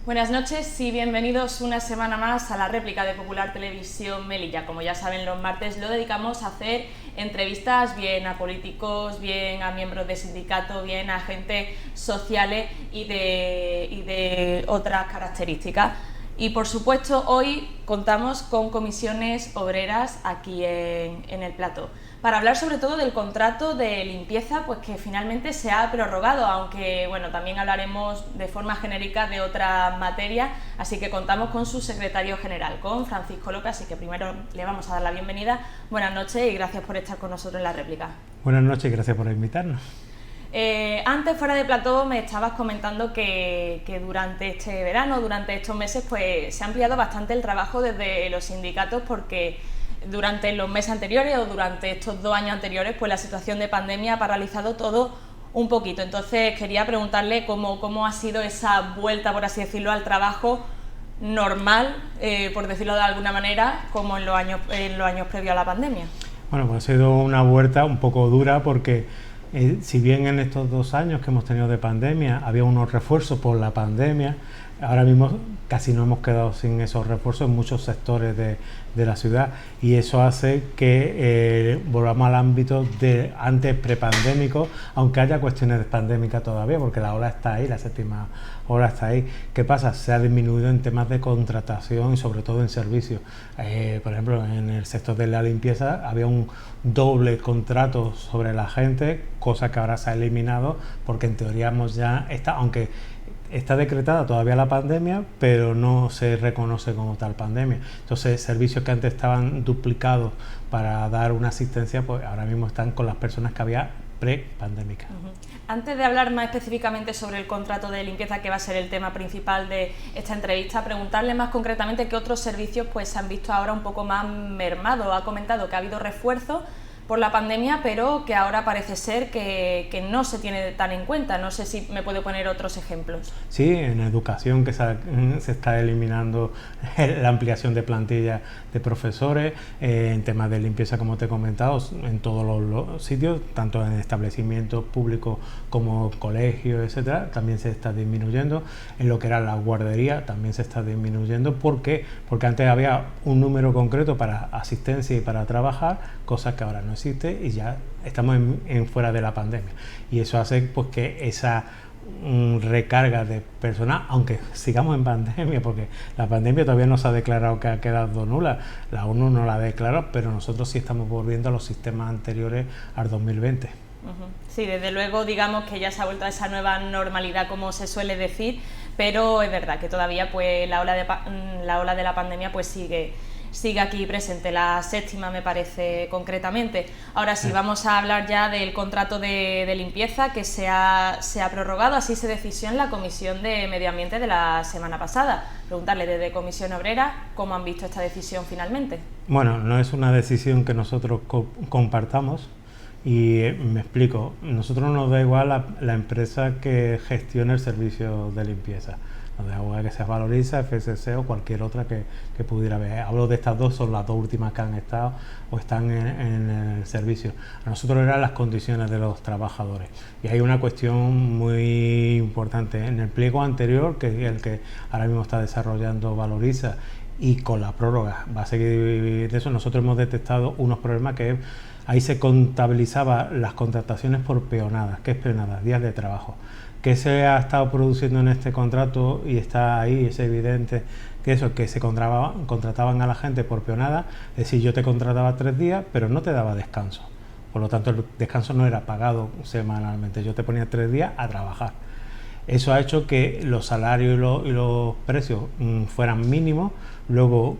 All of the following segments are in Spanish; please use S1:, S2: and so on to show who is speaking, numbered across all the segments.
S1: Buenas noches y bienvenidos una semana más a la réplica de Popular Televisión Melilla. Como ya saben, los martes lo dedicamos a hacer entrevistas bien a políticos, bien a miembros de sindicatos, bien a agentes sociales y de otras características. Y por supuesto hoy contamos con comisiones obreras aquí en el plató para hablar sobre todo del contrato de limpieza, pues que finalmente se ha prorrogado, aunque bueno, también hablaremos de forma genérica de otras materias, así que contamos con su secretario general, con Francisco López, así que primero le vamos a dar la bienvenida. Buenas noches y gracias por estar con nosotros en la réplica.
S2: Buenas noches y gracias por invitarnos.
S1: Antes, fuera de plató, me estabas comentando que durante este verano, durante estos meses, pues se ha ampliado bastante el trabajo desde los sindicatos, porque durante los meses anteriores o durante estos 2 años anteriores, pues la situación de pandemia ha paralizado todo un poquito. Entonces quería preguntarle cómo ha sido esa vuelta, por así decirlo, al trabajo normal, por decirlo de alguna manera, como en los años previos a la pandemia.
S2: Bueno, pues ha sido una vuelta un poco dura porque si bien en estos 2 años que hemos tenido de pandemia había unos refuerzos por la pandemia, ahora mismo casi no hemos quedado sin esos refuerzos en muchos sectores de la ciudad, y eso hace que volvamos al ámbito de antes prepandémico, aunque haya cuestiones pandémicas todavía, porque la ola está ahí, la séptima ola está ahí. ¿Qué pasa? Se ha disminuido en temas de contratación y sobre todo en servicios. Por ejemplo, en el sector de la limpieza había un doble contrato sobre la gente, cosa que ahora se ha eliminado porque en teoría aunque está decretada todavía la pandemia, pero no se reconoce como tal pandemia. Entonces, servicios que antes estaban duplicados para dar una asistencia, pues ahora mismo están con las personas que había pre-pandémica.
S1: Antes de hablar más específicamente sobre el contrato de limpieza, que va a ser el tema principal de esta entrevista, preguntarle más concretamente qué otros servicios pues se han visto ahora un poco más mermados. Ha comentado que ha habido refuerzos por la pandemia, pero que ahora parece ser que no se tiene tan en cuenta. No sé si me puede poner otros ejemplos.
S2: Sí, en educación que se está eliminando la ampliación de plantilla de profesores, en temas de limpieza, como te he comentado, en todos los sitios, tanto en establecimientos públicos como colegios, etcétera, también se está disminuyendo. En lo que era la guardería también se está disminuyendo. ¿Por qué? Porque antes había un número concreto para asistencia y para trabajar, cosas que ahora no existe, y ya estamos fuera de la pandemia, y eso hace pues que esa recarga de personal, aunque sigamos en pandemia, porque la pandemia todavía no se ha declarado que ha quedado nula, la ONU no la ha declarado, pero nosotros sí estamos volviendo a los sistemas anteriores al 2020.
S1: Sí, desde luego, digamos que ya se ha vuelto a esa nueva normalidad, como se suele decir, pero es verdad que todavía pues la ola de la pandemia pues sigue aquí presente, la séptima me parece concretamente. Ahora sí, vamos a hablar ya del contrato de limpieza que se ha prorrogado, así se decidió en la Comisión de Medio Ambiente de la semana pasada. Preguntarle desde Comisión Obrera cómo han visto esta decisión finalmente.
S2: Bueno, no es una decisión que nosotros compartamos, y me explico. Nosotros nos da igual la empresa que gestione el servicio de limpieza. Nos da igual que sea Valoriza, FSC o cualquier otra que pudiera haber. Hablo de estas dos, son las 2 últimas que han estado o están en el servicio. A nosotros eran las condiciones de los trabajadores. Y hay una cuestión muy importante. En el pliego anterior, que es el que ahora mismo está desarrollando Valoriza, y con la prórroga va a seguir de eso, nosotros hemos detectado unos problemas que ahí se contabilizaba las contrataciones por peonadas. ¿Qué es peonadas? Días de trabajo. ¿Qué se ha estado produciendo en este contrato? Y está ahí, es evidente que se contrataban a la gente por peonada, es decir, yo te contrataba 3 días, pero no te daba descanso. Por lo tanto, el descanso no era pagado semanalmente, yo te ponía 3 días a trabajar. Eso ha hecho que los salarios y los precios fueran mínimos. Luego,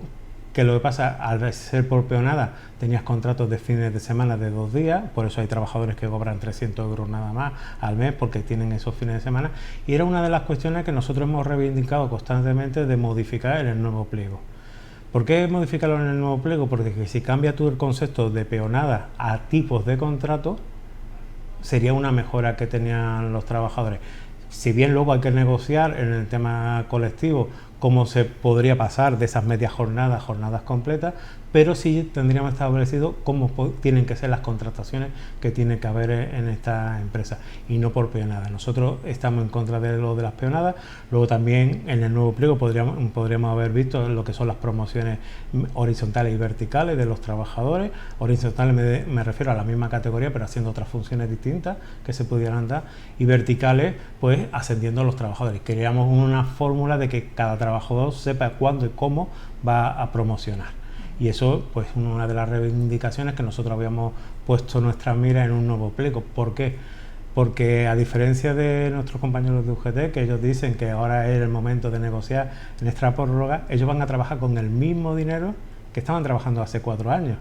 S2: que lo que pasa, al ser por peonada, tenías contratos de fines de semana de 2 días, por eso hay trabajadores que cobran 300 euros nada más al mes, porque tienen esos fines de semana, y era una de las cuestiones que nosotros hemos reivindicado constantemente de modificar en el nuevo pliego. ¿Por qué modificarlo en el nuevo pliego? Porque si cambia tú el concepto de peonada a tipos de contrato, sería una mejora que tenían los trabajadores. Si bien luego hay que negociar en el tema colectivo cómo se podría pasar de esas medias jornadas completas, pero sí tendríamos establecido cómo tienen que ser las contrataciones que tiene que haber en esta empresa, y no por peonada. Nosotros estamos en contra de lo de las peonadas. Luego también en el nuevo pliego podríamos haber visto lo que son las promociones horizontales y verticales de los trabajadores. Horizontales me refiero a la misma categoría, pero haciendo otras funciones distintas que se pudieran dar, y verticales pues ascendiendo a los trabajadores. Queríamos una fórmula de que cada trabajador sepa cuándo y cómo va a promocionar. Y eso, pues, una de las reivindicaciones que nosotros habíamos puesto nuestras miras en un nuevo pliego. ¿Por qué? Porque a diferencia de nuestros compañeros de UGT, que ellos dicen que ahora es el momento de negociar en esta prórroga, ellos van a trabajar con el mismo dinero que estaban trabajando hace 4 años.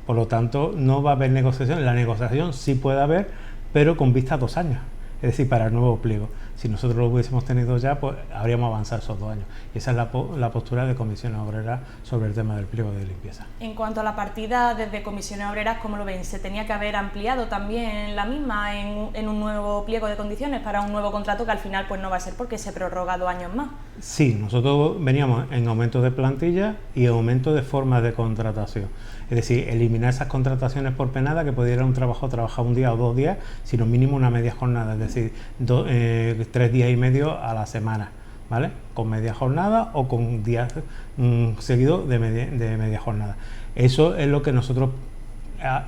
S2: Por lo tanto, no va a haber negociación. La negociación sí puede haber, pero con vista a 2 años. Es decir, para el nuevo pliego. Si nosotros lo hubiésemos tenido ya, pues habríamos avanzado esos 2 años. Y esa es la postura de Comisiones Obreras sobre el tema del pliego de limpieza.
S1: En cuanto a la partida, desde Comisiones Obreras, ¿cómo lo ven? ¿Se tenía que haber ampliado también la misma en un nuevo pliego de condiciones para un nuevo contrato que al final pues no va a ser porque se prorroga 2 años más?
S2: Sí, nosotros veníamos en aumento de plantilla y aumento de formas de contratación. Es decir, eliminar esas contrataciones por penada, que pudiera un trabajador trabajar 1 día o 2 días, sino mínimo una media jornada, es decir, 3 días y medio a la semana, ¿vale? Con media jornada o con días seguidos de media jornada. Eso es lo que nosotros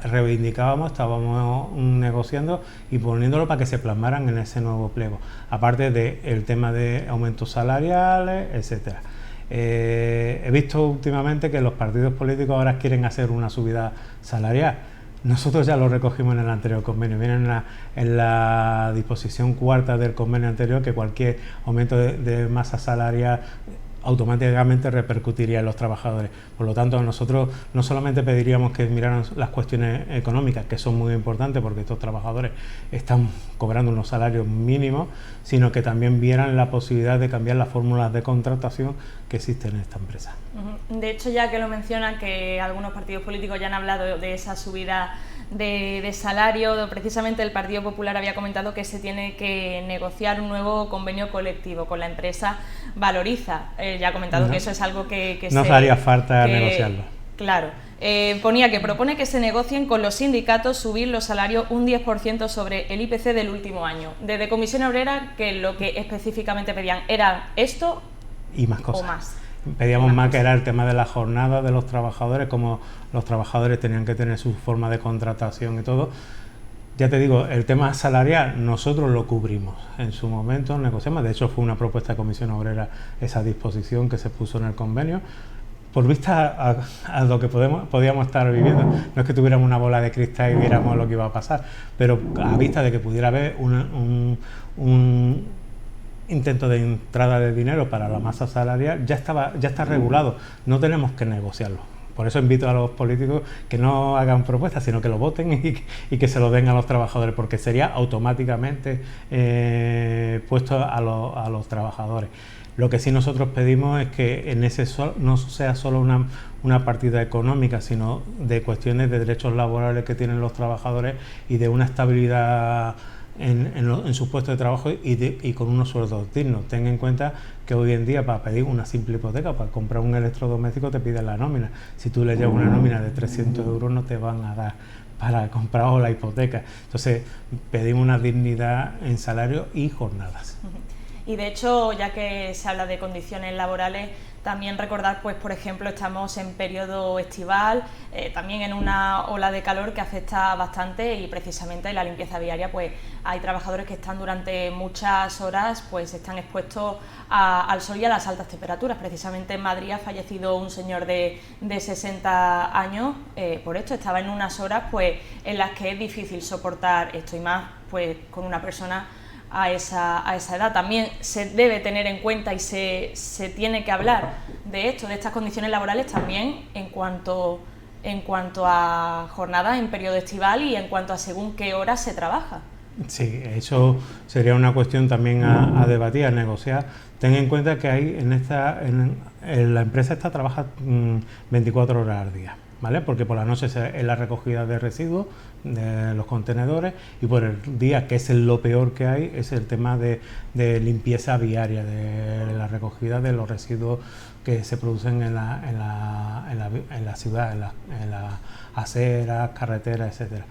S2: reivindicábamos, estábamos negociando y poniéndolo para que se plasmaran en ese nuevo pliego, aparte del tema de aumentos salariales, etcétera. He visto últimamente que los partidos políticos ahora quieren hacer una subida salarial. Nosotros ya lo recogimos en el anterior convenio. Viene en la disposición 4ª del convenio anterior que cualquier aumento de masa salarial automáticamente repercutiría en los trabajadores. Por lo tanto, nosotros no solamente pediríamos que miraran las cuestiones económicas, que son muy importantes porque estos trabajadores están cobrando unos salarios mínimos, sino que también vieran la posibilidad de cambiar las fórmulas de contratación que existen en esta empresa.
S1: De hecho, ya que lo mencionan, que algunos partidos políticos ya han hablado de esa subida de salario, precisamente el Partido Popular había comentado que se tiene que negociar un nuevo convenio colectivo con la empresa Valoriza. Ya ha comentado que eso es algo que
S2: no haría falta negociarlo.
S1: Claro. Ponía que propone que se negocien con los sindicatos subir los salarios un 10% sobre el IPC del último año. Desde Comisión Obrera, que lo que específicamente pedían era esto
S2: y más cosas.
S1: O más.
S2: Pedíamos más, que era el tema de la jornada de los trabajadores, como los trabajadores tenían que tener su forma de contratación y todo. Ya te digo, el tema salarial nosotros lo cubrimos en su momento, negociamos. De hecho, fue una propuesta de Comisión Obrera esa disposición que se puso en el convenio. Por vista a lo que podíamos estar viviendo, no es que tuviéramos una bola de cristal y viéramos lo que iba a pasar, pero a vista de que pudiera haber un intento de entrada de dinero para la masa salarial, ya está regulado, no tenemos que negociarlo. Por eso invito a los políticos que no hagan propuestas, sino que lo voten y que se lo den a los trabajadores, porque sería automáticamente puesto a los trabajadores. Lo que sí nosotros pedimos es que en ese no sea solo una partida económica, sino de cuestiones de derechos laborales que tienen los trabajadores y de una estabilidad en sus puestos de trabajo y con unos sueldos dignos. Ten en cuenta que hoy en día, para pedir una simple hipoteca, para comprar un electrodoméstico, te piden la nómina. Si tú le llevas una nómina de 300 euros, no te van a dar para comprar la hipoteca. Entonces, pedimos una dignidad en salario y jornadas.
S1: Y de hecho, ya que se habla de condiciones laborales, también recordar, pues por ejemplo, estamos en periodo estival, también en una ola de calor que afecta bastante, y precisamente en la limpieza viaria pues hay trabajadores que están durante muchas horas, pues están expuestos al sol y a las altas temperaturas. Precisamente en Madrid ha fallecido un señor de 60 años por esto. Estaba en unas horas pues en las que es difícil soportar esto, y más pues con una persona a esa edad. También se debe tener en cuenta y se tiene que hablar de esto, de estas condiciones laborales también en cuanto a jornadas en periodo estival y en cuanto a según qué horas se trabaja.
S2: Sí, eso sería una cuestión también a debatir, a negociar. Ten en cuenta que hay en la empresa esta trabaja 24 horas al día, ¿vale? Porque por la noche es la recogida de residuos de los contenedores, y por el día, que es lo peor que hay, es el tema de limpieza viaria, de la recogida de los residuos que se producen en la ciudad, en las aceras, carreteras, etcétera.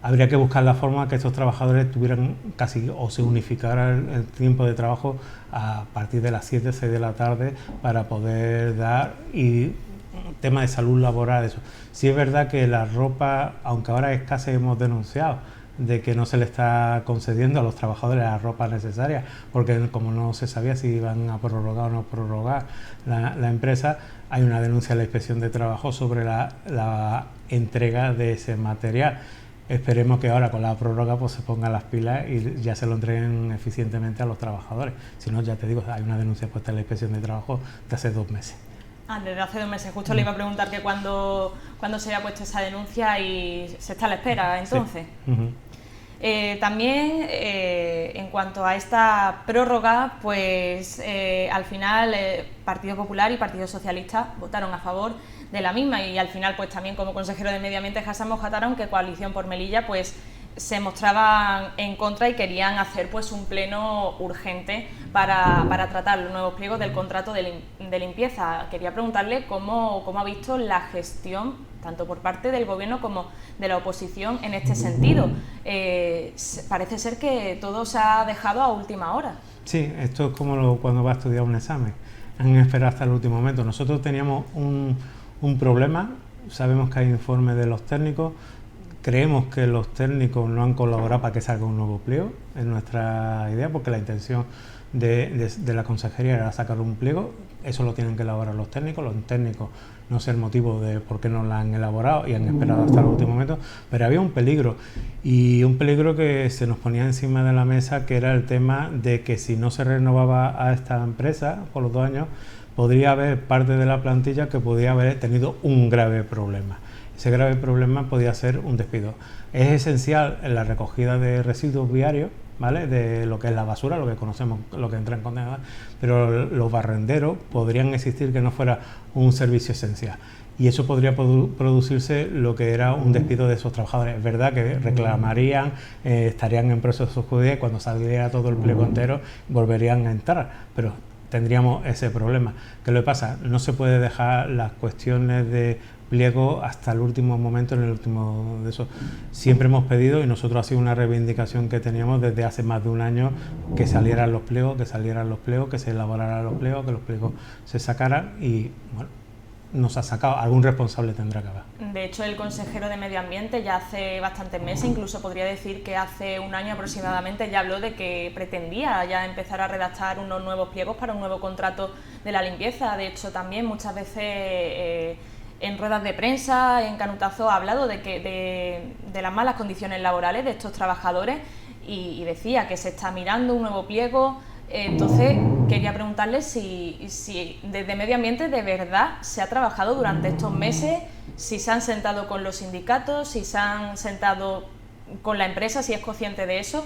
S2: Habría que buscar la forma que estos trabajadores tuvieran casi, o se unificara el tiempo de trabajo a partir de las 7, 6 de la tarde, para poder dar, y tema de salud laboral, eso. Sí es verdad que la ropa, aunque ahora es casi, hemos denunciado de que no se le está concediendo a los trabajadores la ropa necesaria, porque como no se sabía si iban a prorrogar o no prorrogar la empresa, hay una denuncia a la Inspección de Trabajo sobre la entrega de ese material. Esperemos que ahora con la prórroga pues se pongan las pilas y ya se lo entreguen eficientemente a los trabajadores. Si no, ya te digo, hay una denuncia puesta en la Inspección de Trabajo de hace 2 meses.
S1: Desde hace 2 meses. Justo le iba a preguntar que cuándo se ha puesto esa denuncia, y se está a la espera, entonces. Sí. También, en cuanto a esta prórroga, pues al final Partido Popular y Partido Socialista votaron a favor de la misma, y al final pues también como consejero de Medio Ambiente Hassan Mojataro, que Coalición por Melilla pues se mostraban en contra y querían hacer pues un pleno urgente para tratar los nuevos pliegos del contrato de limpieza. Quería preguntarle cómo ha visto la gestión tanto por parte del Gobierno como de la oposición en este sentido. Parece ser que todo se ha dejado a última hora.
S2: Sí, esto es como cuando vas a estudiar un examen, han esperado hasta el último momento. Nosotros teníamos un problema, sabemos que hay informes de los técnicos, creemos que los técnicos no han colaborado para que salga un nuevo pliego, es nuestra idea, porque la intención de la consejería era sacar un pliego. Eso lo tienen que elaborar los técnicos no sé el motivo de por qué no lo han elaborado y han esperado hasta el último momento, pero había un peligro que se nos ponía encima de la mesa, que era el tema de que si no se renovaba a esta empresa por los 2 años, podría haber parte de la plantilla que podría haber tenido un grave problema. Ese grave problema podía ser un despido. Es esencial en la recogida de residuos viarios, ¿vale?, de lo que es la basura, lo que conocemos, lo que entra en contenedores, pero los barrenderos podrían existir que no fuera un servicio esencial. Y eso podría producirse lo que era un despido de esos trabajadores. Es verdad que reclamarían, estarían en proceso judicial, y cuando saliera todo el pliego entero volverían a entrar, pero tendríamos ese problema. ¿Qué le pasa? No se puede dejar las cuestiones de pliego hasta el último momento, en el último de eso. Siempre hemos pedido, y nosotros ha sido una reivindicación que teníamos desde hace más de 1 año, que salieran los pliegos, que se elaboraran los pliegos, que los pliegos se sacaran, y bueno, nos ha sacado. Algún responsable tendrá que haber.
S1: De hecho, el consejero de Medio Ambiente ya hace bastantes meses, incluso podría decir que hace 1 año aproximadamente, ya habló de que pretendía ya empezar a redactar unos nuevos pliegos para un nuevo contrato de la limpieza. De hecho, también muchas veces en ruedas de prensa, en canutazo, ha hablado de las malas condiciones laborales de estos trabajadores, y decía que se está mirando un nuevo pliego. Entonces, quería preguntarle si desde Medio Ambiente de verdad se ha trabajado durante estos meses, si se han sentado con los sindicatos, si se han sentado con la empresa, si es consciente de eso,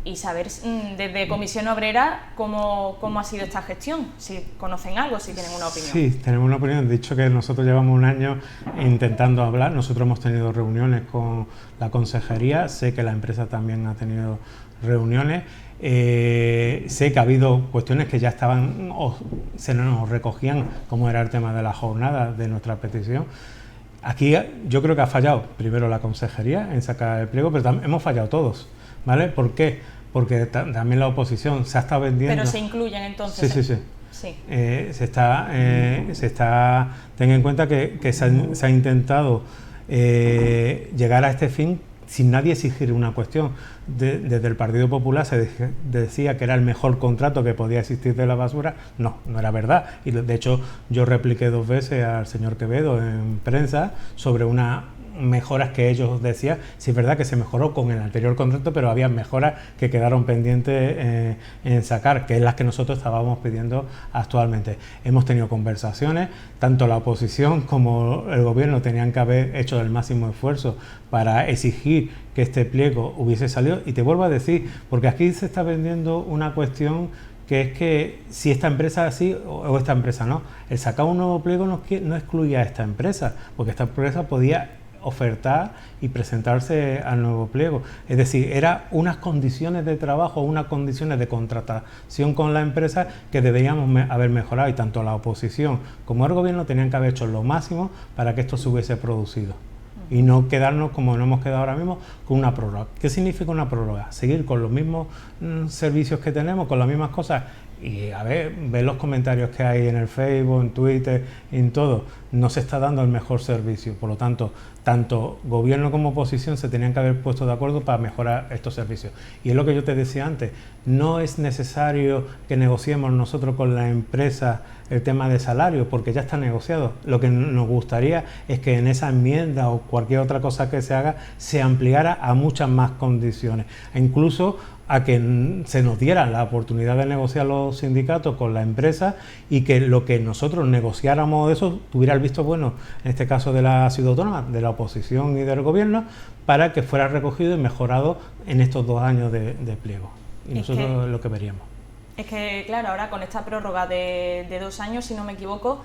S1: y saber desde Comisión Obrera cómo ha sido esta gestión, si conocen algo, si tienen una opinión.
S2: Sí, tenemos una opinión. De hecho, que nosotros llevamos 1 año intentando hablar. Nosotros hemos tenido reuniones con la consejería, sé que la empresa también ha tenido reuniones. Sé que ha habido cuestiones que ya estaban o se nos recogían, como era el tema de la jornada de nuestra petición. Aquí yo creo que ha fallado primero la consejería en sacar el pliego, pero hemos fallado todos, ¿vale? ¿Por qué? Porque también la oposición se ha estado vendiendo.
S1: Pero se incluyen entonces.
S2: Sí. Se está. Ten en cuenta que se ha intentado llegar a este fin sin nadie exigir una cuestión. Desde el Partido Popular se decía que era el mejor contrato que podía existir de la basura. No era verdad. Y de hecho yo repliqué 2 veces al señor Quevedo en prensa sobre una mejoras que ellos decían. Sí, es verdad que se mejoró con el anterior contrato, pero había mejoras que quedaron pendientes en sacar, que es las que nosotros estábamos pidiendo actualmente. Hemos tenido conversaciones, tanto la oposición como el gobierno tenían que haber hecho el máximo esfuerzo para exigir que este pliego hubiese salido, y te vuelvo a decir, porque aquí se está vendiendo una cuestión que es que si esta empresa sí o esta empresa no. El sacar un nuevo pliego no excluía a esta empresa, porque esta empresa podía ofertar y presentarse al nuevo pliego. Es decir, eran unas condiciones de trabajo, unas condiciones de contratación con la empresa que deberíamos haber mejorado, y tanto la oposición como el gobierno tenían que haber hecho lo máximo para que esto se hubiese producido. Y no quedarnos como nos hemos quedado ahora mismo con una prórroga. ¿Qué significa una prórroga? Seguir con los mismos servicios que tenemos, con las mismas cosas. Y a ver los comentarios que hay en el Facebook, en Twitter, en todo. No se está dando el mejor servicio. Por lo tanto, tanto gobierno como oposición se tenían que haber puesto de acuerdo para mejorar estos servicios. Y es lo que yo te decía antes, no es necesario que negociemos nosotros con la empresa el tema de salario, porque ya está negociado. Lo que nos gustaría es que en esa enmienda o cualquier otra cosa que se haga se ampliara a muchas más condiciones, e incluso a que se nos diera la oportunidad de negociar los sindicatos con la empresa, y que lo que nosotros negociáramos de eso tuviera el visto bueno, en este caso de la ciudad autónoma, de la oposición y del gobierno, para que fuera recogido y mejorado en estos 2 años de pliego. Y nosotros es lo que veríamos.
S1: Es que, claro, ahora con esta prórroga de 2 años, si no me equivoco,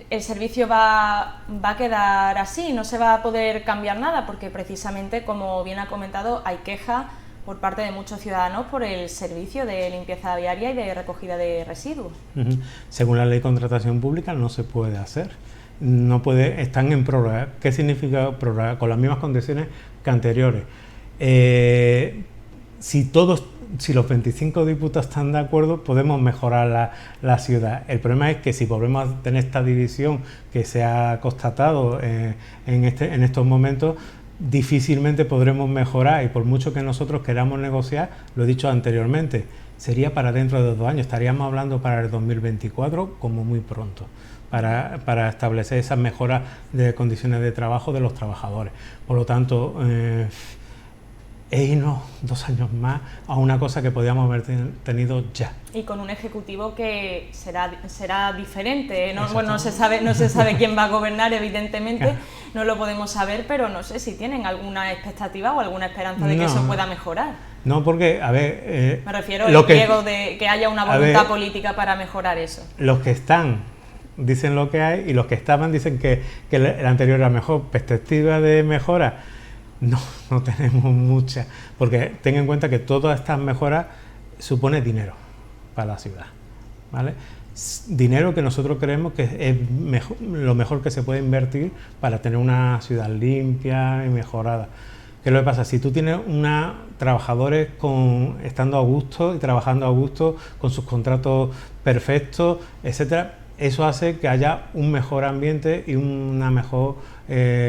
S1: el servicio va a quedar así, no se va a poder cambiar nada, porque precisamente, como bien ha comentado, hay quejas por parte de muchos ciudadanos por el servicio de limpieza viaria y de recogida de residuos.
S2: Según la ley de contratación pública no se puede hacer, no puede, están en prórroga. ¿Qué significa prórroga? Con las mismas condiciones que anteriores. Si los 25 diputados están de acuerdo, podemos mejorar la ciudad. El problema es que si volvemos a tener esta división que se ha constatado en estos momentos, difícilmente podremos mejorar, y por mucho que nosotros queramos negociar, lo he dicho anteriormente, sería para dentro de 2 años, estaríamos hablando para el 2024 como muy pronto, para establecer esas mejoras de condiciones de trabajo de los trabajadores. Por lo tanto, es irnos 2 años más a una cosa que podíamos haber tenido ya.
S1: Y con un ejecutivo que será diferente, ¿no? Bueno, no se sabe quién va a gobernar, evidentemente, no lo podemos saber, pero no sé si tienen alguna expectativa o alguna esperanza de que eso pueda mejorar.
S2: No, porque, a ver...
S1: me refiero al pliego de que haya una voluntad política para mejorar eso.
S2: Los que están dicen lo que hay, y los que estaban dicen que el anterior era mejor. Perspectiva de mejora, no tenemos mucha, porque ten en cuenta que todas estas mejoras supone dinero para la ciudad, ¿vale? Dinero que nosotros creemos que es lo mejor que se puede invertir para tener una ciudad limpia y mejorada. ¿Qué es lo que pasa? Si tú tienes trabajadores estando a gusto y trabajando a gusto, con sus contratos perfectos, etcétera, eso hace que haya un mejor ambiente y una mejor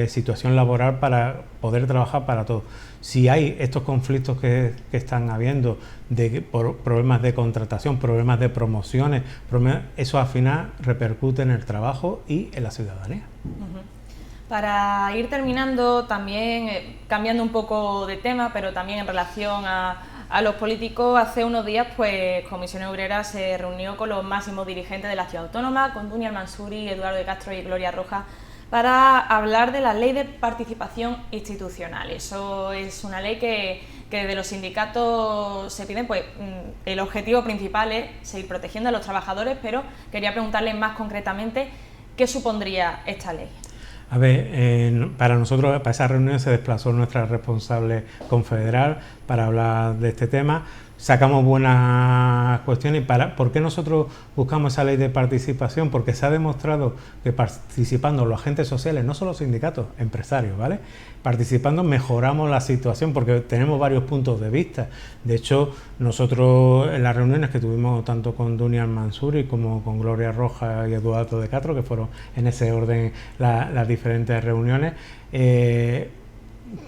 S2: situación laboral para poder trabajar para todos. Si hay estos conflictos que están habiendo por problemas de contratación, problemas de promociones, eso al final repercute en el trabajo y en la ciudadanía.
S1: Para ir terminando, también cambiando un poco de tema, pero también en relación a los políticos, hace unos días pues Comisión Obrera se reunió con los máximos dirigentes de la ciudad autónoma, con Duni Al-Mansuri, Eduardo de Castro y Gloria Rojas, para hablar de la ley de participación institucional. Eso es una ley que desde los sindicatos se piden, pues el objetivo principal es seguir protegiendo a los trabajadores, pero quería preguntarles más concretamente qué supondría esta ley.
S2: A ver, para nosotros, para esa reunión se desplazó nuestra responsable confederal para hablar de este tema. Sacamos buenas cuestiones. ¿Por qué nosotros buscamos esa ley de participación? Porque se ha demostrado que participando los agentes sociales, no solo sindicatos, empresarios, ¿vale? Participando mejoramos la situación porque tenemos varios puntos de vista. De hecho, nosotros en las reuniones que tuvimos tanto con Duni Al-Mansuri como con Gloria Rojas y Eduardo de Castro, que fueron en ese orden las diferentes reuniones,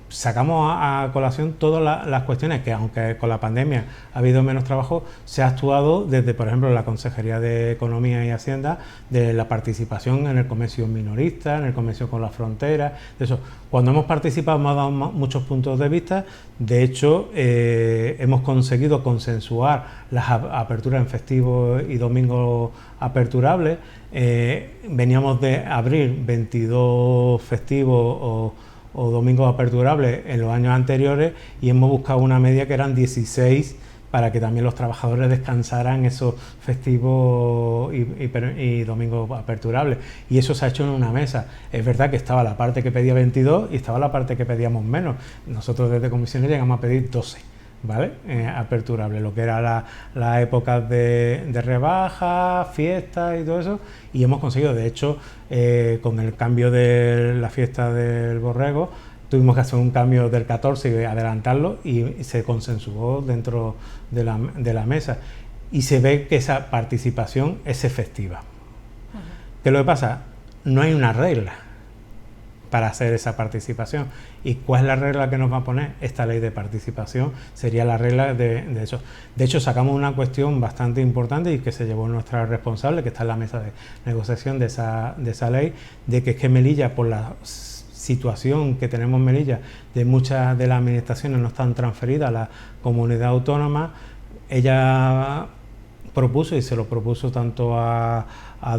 S2: sacamos a colación todas las cuestiones que, aunque con la pandemia ha habido menos trabajo, se ha actuado desde, por ejemplo, la Consejería de Economía y Hacienda, de la participación en el comercio minorista, en el comercio con la frontera, de eso. Cuando hemos participado hemos dado muchos puntos de vista. De hecho, hemos conseguido consensuar las aperturas en festivos y domingos aperturables. Veníamos de abrir 22 festivos o domingos aperturables en los años anteriores, y hemos buscado una media que eran 16 para que también los trabajadores descansaran esos festivos y domingos aperturables. Y eso se ha hecho en una mesa. Es verdad que estaba la parte que pedía 22 y estaba la parte que pedíamos menos. Nosotros desde comisiones llegamos a pedir 12, ¿vale? Aperturable, lo que era la época de rebajas, fiestas y todo eso, y hemos conseguido, de hecho, con el cambio de la fiesta del Borrego, tuvimos que hacer un cambio del 14 y adelantarlo, y se consensuó dentro de la mesa, y se ve que esa participación es efectiva. ¿Qué es lo que pasa? No hay una regla para hacer esa participación. ¿Y cuál es la regla que nos va a poner? Esta ley de participación sería la regla de eso. De hecho, sacamos una cuestión bastante importante y que se llevó nuestra responsable, que está en la mesa de negociación de esa ley, de que es que Melilla, por la situación que tenemos en Melilla, de muchas de las administraciones no están transferidas a la comunidad autónoma, ella propuso, y se lo propuso tanto a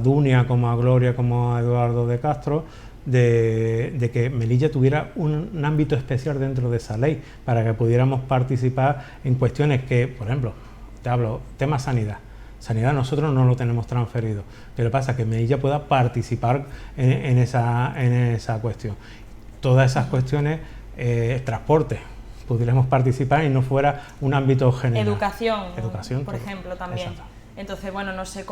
S2: Dunia como a Gloria como a Eduardo de Castro, de que Melilla tuviera un ámbito especial dentro de esa ley, para que pudiéramos participar en cuestiones que, por ejemplo, te hablo, tema sanidad. Sanidad nosotros no lo tenemos transferido, pero pasa que Melilla pueda participar en esa cuestión. Todas esas cuestiones, transporte, pudiéramos participar y no fuera un ámbito general.
S1: Educación, por ejemplo, también.
S2: Exacto.
S1: Entonces, bueno, no sé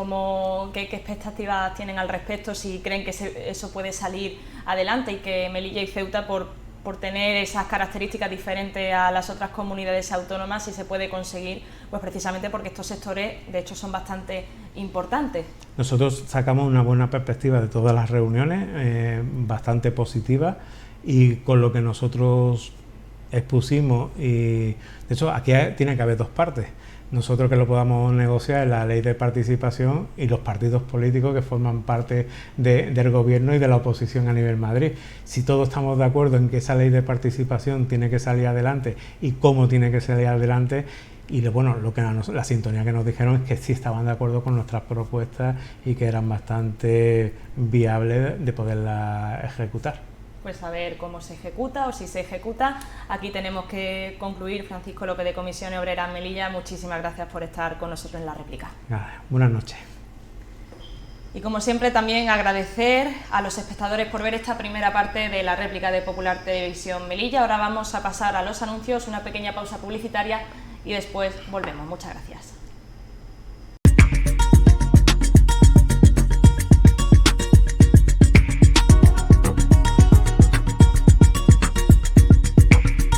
S1: qué expectativas tienen al respecto, si creen que eso puede salir adelante y que Melilla y Ceuta, por tener esas características diferentes a las otras comunidades autónomas, si se puede conseguir, pues precisamente porque estos sectores, de hecho, son bastante importantes.
S2: Nosotros sacamos una buena perspectiva de todas las reuniones, bastante positiva, y con lo que nosotros expusimos, y de hecho aquí tiene que haber dos partes. Nosotros que lo podamos negociar en la ley de participación, y los partidos políticos que forman parte del gobierno y de la oposición a nivel Madrid. Si todos estamos de acuerdo en que esa ley de participación tiene que salir adelante y cómo tiene que salir adelante, y la sintonía que nos dijeron es que sí estaban de acuerdo con nuestras propuestas y que eran bastante viables de poderlas ejecutar.
S1: Pues a ver cómo se ejecuta, o si se ejecuta. Aquí tenemos que concluir. Francisco López, de Comisiones Obreras Melilla, muchísimas gracias por estar con nosotros en la réplica.
S2: Nada, buenas noches.
S1: Y como siempre, también agradecer a los espectadores por ver esta primera parte de la réplica de Popular Televisión Melilla. Ahora vamos a pasar a los anuncios, una pequeña pausa publicitaria y después volvemos. Muchas gracias.